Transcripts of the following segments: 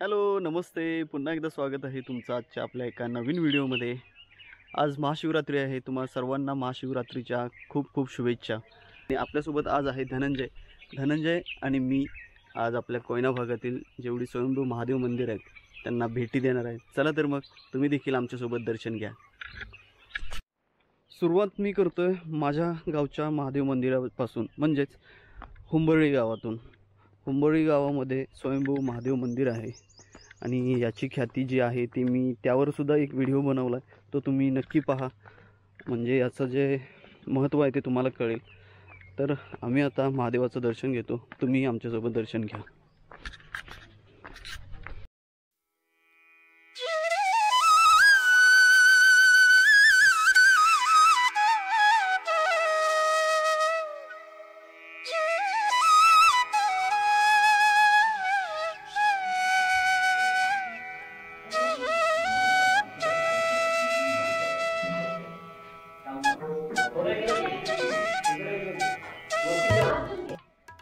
Hello, नमस्ते. पुन्हा एकदा स्वागत आहे तुमचं आजच्या आपल्या एका नवीन व्हिडिओमध्ये. आज महाशिवरात्री आहे. तुम्हा सर्वांना महाशिवरात्रीच्या खूप खूप शुभेच्छा. आणि आपल्यासोबत आज आहे धनंजय आणि मी आज आपल्या कोयना भागातील जेवढी स्वयंभू महादेव मंदिर आहेत त्यांना भेटी देणार आहे. चला तर मग तुम्ही देखील आमच्यासोबत दर्शन घ्या. सुरुवात मी करतोय माझ्या गावच्या महादेव मंदिरापासून, म्हणजेच हुंबर्ळी गावातून. हुंबर्ळी गावामध्ये स्वयंभू महादेव मंदिर आहे आणि याची ख्याती जी आहे ती मी त्यावरसुद्धा एक व्हिडिओ बनवला आहे, तो तुम्ही नक्की पहा. म्हणजे याचं जे महत्त्व आहे ते तुम्हाला कळेल. तर आम्ही आता महादेवाचं दर्शन घेतो, तुम्ही आमच्यासोबत दर्शन घ्या.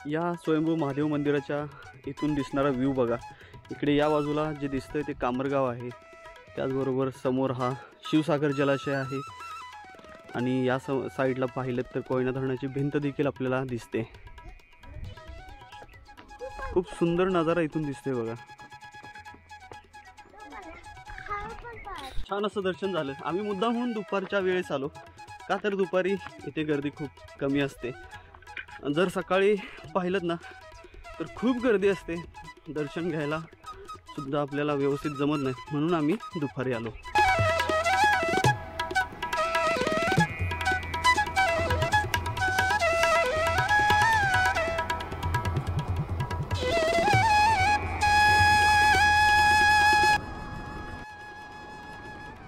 या स्वयंभू महादेव मंदिराच्या इथून दिसणारा व्ह्यू बघा. इकडे या बाजूला जे दिसतंय ते कामरगाव आहे, त्याचबरोबर समोर हा शिवसागर जलाशय आहे आणि या साईडला पाहिलं तर कोयना धरणाची भिंत देखील आपल्याला दिसते. खूप सुंदर नजारा इथून दिसते बघा. छान असं दर्शन झालं. आम्ही मुद्दामहून दुपारच्या वेळेस आलो, का तर दुपारी इथे गर्दी खूप कमी असते. जर सकाळी पाहिलं ना तर खूप गर्दी असते, दर्शन घ्यायला सुद्धा आपल्याला व्यवस्थित जमत नाही, म्हणून आम्ही दुपारी आलो.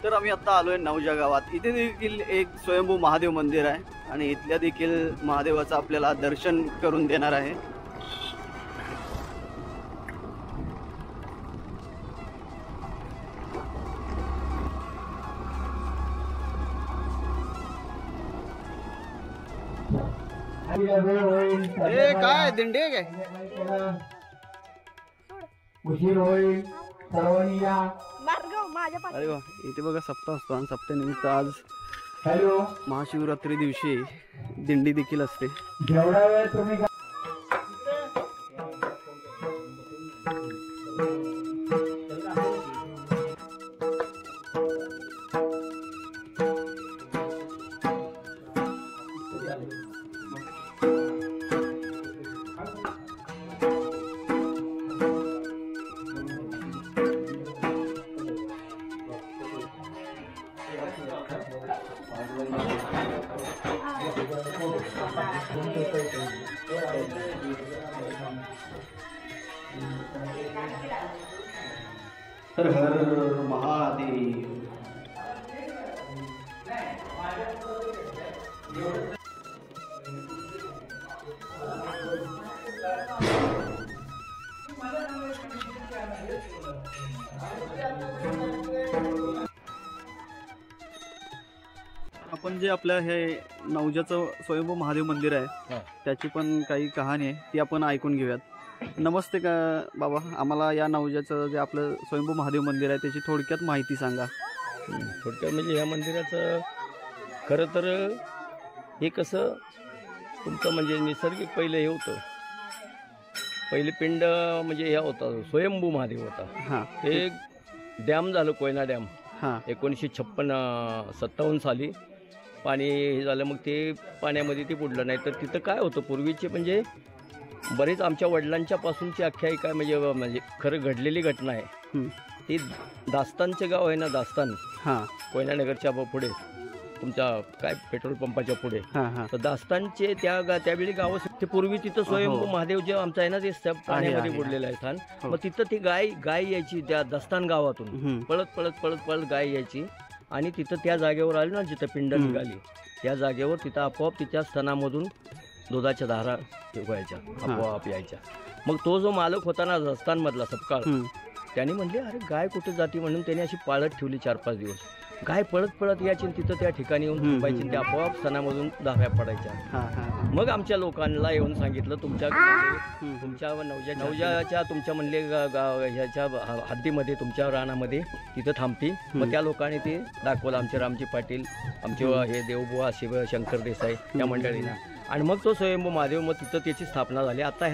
तर आम्ही आता आलोय नवजा गावात. इथे देखील एक स्वयंभू महादेव मंदिर आहे आणि इथल्या देखील महादेवाचं आपल्याला दर्शन करून देणार आहे. काय दिंडी आहे काय? उशीर होईल सर्वांनी या. अरे वा, इथे बघा सप्ताह असतो आणि सप्त्यानिमित्त आज हॅलो महाशिवरात्री दिवशी दिंडी देखील असते. जेवढा वेळ तुम्ही हर हर महादेव. आपण जे आपल्या हे नवजाचं स्वयंभू महादेव मंदिर आहे त्याची पण काही कहाणी आहे, ती आपण ऐकून घेऊयात. नमस्ते का बाबा, आम्हाला या नवजाचं जे आपलं स्वयंभू महादेव मंदिर आहे त्याची थोडक्यात माहिती सांगा. थोडक्यात म्हणजे ह्या मंदिराचं खरं तर हे कसं तुमचं म्हणजे नैसर्गिक पहिले हे होतं, पहिले पिंड म्हणजे ह्या होता स्वयंभू महादेव होता. हां, हे डॅम झालं कोयना डॅम. हां, 1956-57 साली पाणी हे झालं, मग ते पाण्यामध्ये ते बुडलं. नाही तर तिथं काय होतं पूर्वीचे म्हणजे बरेच आमच्या वडिलांच्या पासूनची आख्यायिका आहे, म्हणजे खरं घडलेली घटना आहे. ती दास्तानचे गाव आहे ना, दास्तान. हां, कोयनानगरच्या पुढे तुमच्या काय पेट्रोल पंपाच्या पुढे. हां, तर दास्तानचे त्यावेळी गाव ते पूर्वी तिथं स्वयंभू महादेव जे आमचं आहे ना ते पाण्यामध्ये बुडलेलं आहे स्थान. मग तिथं ती गाय यायची त्या दास्तान गावातून पळत गाय यायची आणि तिथं त्या जागेवर आली ना जिथं पिंड निघाली त्या जागेवर तिथं आपोआप तिच्या स्तनामधून दुधाच्या धारा व्हायच्या, आपोआप यायच्या. मग तो जो मालक होता ना दास्तानमधला सपकाळ, त्यांनी म्हणले अरे गाय कुठे जाते म्हणून त्यांनी अशी पाळत ठेवली 4-5 दिवस. गाय पळत पळत यायची आणि तिथं त्या ठिकाणी येऊन थांबायची, त्या आपोआप सणामधून धाव्या पडायच्या. मग आमच्या लोकांना येऊन सांगितलं तुमच्या नवजाच्या तुमच्या म्हणले ह्याच्या हद्दीमध्ये तुमच्या रानामध्ये तिथं थांबती. मग त्या लोकांनी ते दाखवलं, आमचे रामजी पाटील, आमचे हे देवबुवा शिव शंकर देसाई या मंडळींना. आणि मग तो स्वयंभू महादेव, मग तिथं त्याची स्थापना झाली. आता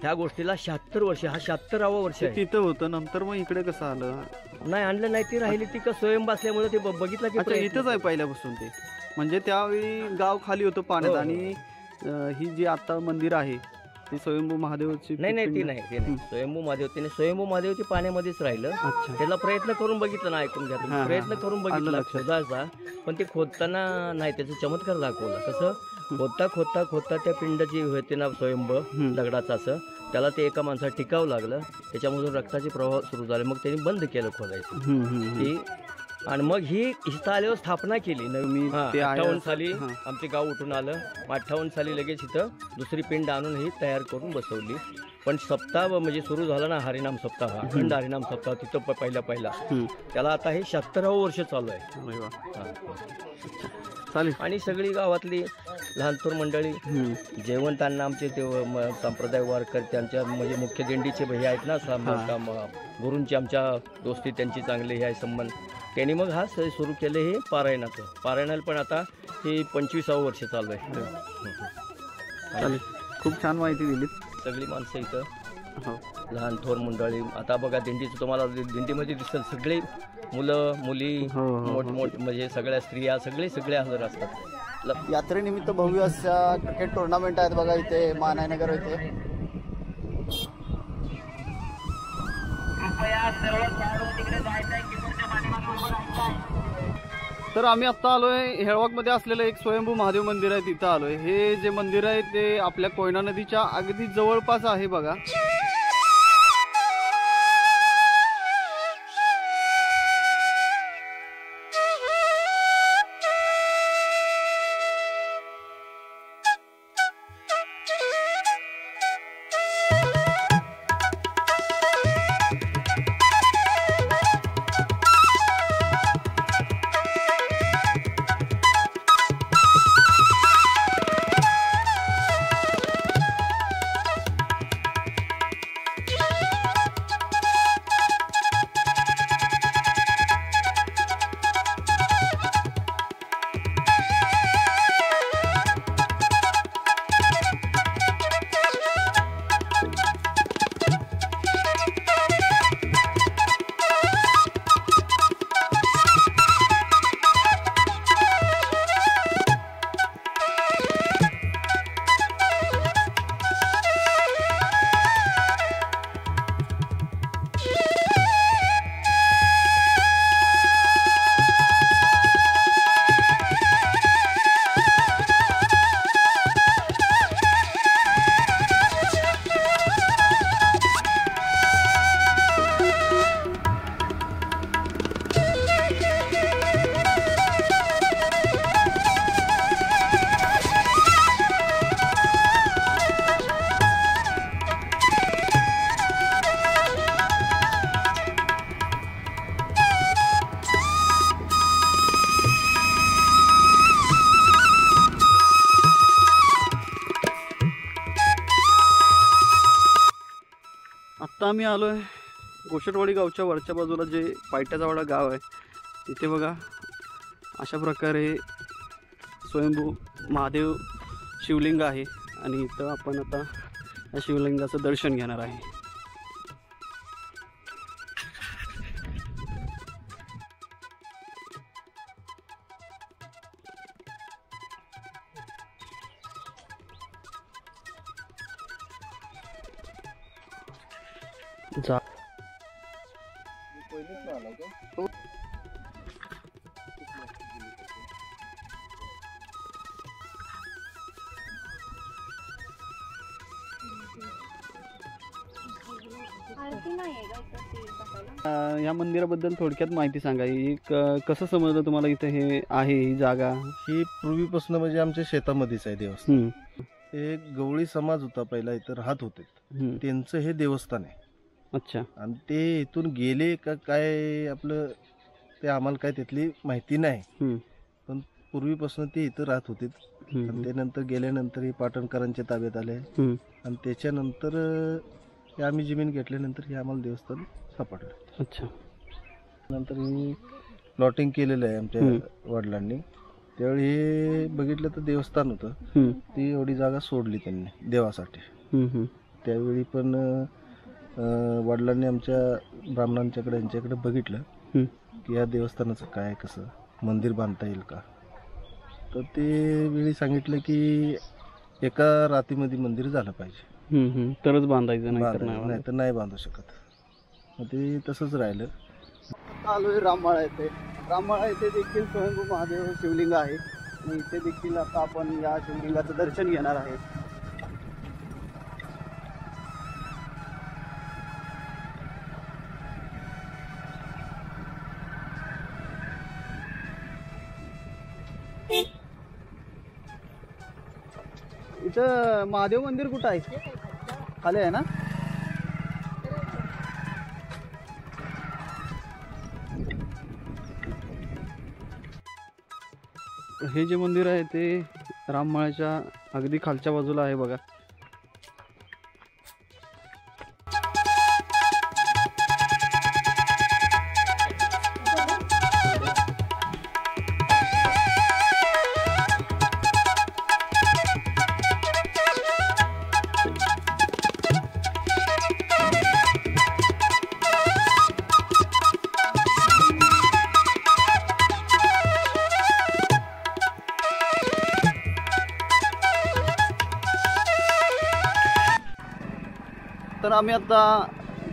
ह्या गोष्टीला 76 वर्ष, हा 76वा वर्ष आहे. तिथं होतं, नंतर मग इकडे कसं आलं? नाही आणलं नाही, ती राहिली ती का स्वयंभू असल्यामुळे ते बघितलं की इथंच आहे पहिल्यापासून ते. म्हणजे त्यावेळी गाव खाली होतं पाण्यात. आणि ही जी आता मंदिर आहे ती स्वयंभू महादेवची? नाही ती नाही स्वयंभू महादेव. त्याने स्वयंभू महादेव ते पाण्यामध्येच राहिलं. त्याला प्रयत्न करून बघितलं ना, ऐकून घ्या, प्रयत्न करून बघितला शोधायचा, पण ते खोदताना नाही, त्याचा चमत्कार दाखवला. कसं खोदता त्या पिंडाची होते ना स्वयंभ दगडाचं, असं त्याला ते एका माणसाला टिकावं लागलं, त्याच्यामधून रक्ताचे प्रवाह सुरू झाले. मग त्यांनी बंद केलं खोदायचं. आणि मग ही इथं आल्यावर स्थापना केली. 58 साली आमचे गाव उठून आलं. 58 साली लगेच इथं दुसरी पिंड आणून ही तयार करून बसवली. पण सप्ताह म्हणजे सुरू झाला ना हरिनाम सप्ताह, अखंड हरिनाम सप्ताह तिथं पहिला त्याला आता हे 76वं वर्ष चालू आहे. चालेल. आणि सगळी गावातली लहानथोर मंडळी जेवणताना आमचे ते संप्रदाय वारकर, त्यांच्या म्हणजे मुख्य दिंडीचे हे आहेत ना, गुरूंची आमच्या दोस्ती त्यांची चांगली हे आहे संबंध. त्यांनी मग हा सुरू केले हे पारायणाचं. पारायणाला पण आता हे 25वं वर्ष चालू आहे. चालेल, खूप छान माहिती दिली. सगळी माणसं इथं लहान थोर मंडळी. आता बघा दिंडीचं तुम्हाला दिंडीमध्ये दिसतं सगळे मुलं मुली, मोठ म्हणजे सगळ्या स्त्रिया सगळे हजर असतात. यात्रेनिमित्त भव्य अशा क्रिकेट टुर्नामेंट आहेत बघा इथे मानायनगर येथे. तर आम्ही आत्ता आलोय हेळवाकमध्ये असलेलं एक स्वयंभू महादेव मंदिर आहे, तिथं आलोय. हे जे मंदिर आहे ते आपल्या कोयना नदीच्या अगदी जवळपास आहे बघा. आत्ता आम्ही आलो आहे गोशटवाडी गावच्या वरच्या बाजूला जे पायट्याचावाडा गाव आहे तिथे बघा अशा प्रकारे स्वयंभू महादेव शिवलिंग आहे आणि इथं आपण आता या शिवलिंगाचं दर्शन घेणार आहे. जा या मंदिराबद्दल थोडक्यात माहिती सांगा. कसं समजलं तुम्हाला इथं हे आहे ही जागा? ही पूर्वीपासून म्हणजे आमच्या शेतामध्येच आहे देवस्थान. एक गवळी समाज होता पहिला, इथं राहत होते, त्यांचं हे देवस्थान आहे. अच्छा. आणि ते इथून गेले का काय आपलं ते आम्हाला काय त्यातली माहिती नाही. हम्म. पण पूर्वीपासून ते इथं राहत होते. हम्म. आणि ते नंतर गेल्यानंतर हे पाटणकरांच्या ताब्यात आले. हम्म. आणि त्याच्यानंतर हे आम्ही जमीन घेतल्यानंतर हे आम्हाला देवस्थान सापडलं. अच्छा. नंतर मी प्लॉटिंग केलेलं आहे आमच्या वडिलांनी. त्यावेळी हे बघितलं तर देवस्थान होतं. हम्म. ती एवढी जागा सोडली त्यांनी देवासाठी. हम्म. त्यावेळी पण वडिलांनी आमच्या ब्राह्मणांच्याकडे यांच्याकडे बघितलं हम्म. की या देवस्थानाचं काय कसं मंदिर बांधता येईल का. तर ते वेळी सांगितलं की एका रातीमध्ये मंदिर झालं पाहिजे. तरच बांधायचं, नाही तर बांधायचं, नाही. नाही तर नाही बांधू शकत. मग ते तसंच राहिलं. आलोय राममाळा येथे. राममाळा येथे देखील स्वयंभू महादेव शिवलिंग आहे आणि इथे देखील आता आपण या शिवलिंगाचं दर्शन घेणार आहे. इथं महादेव मंदिर कुठं आहे? खाली आहे ना? हे जे मंदिर आहे ते राममाळ्याच्या अगदी खालच्या बाजूला आहे बघा. तर आम्ही आता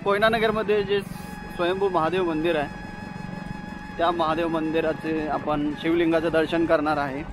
कोयनानगरमध्ये जे स्वयंभू महादेव मंदिर आहे त्या महादेव मंदिराचे आपण शिवलिंगाचं दर्शन करणार आहे.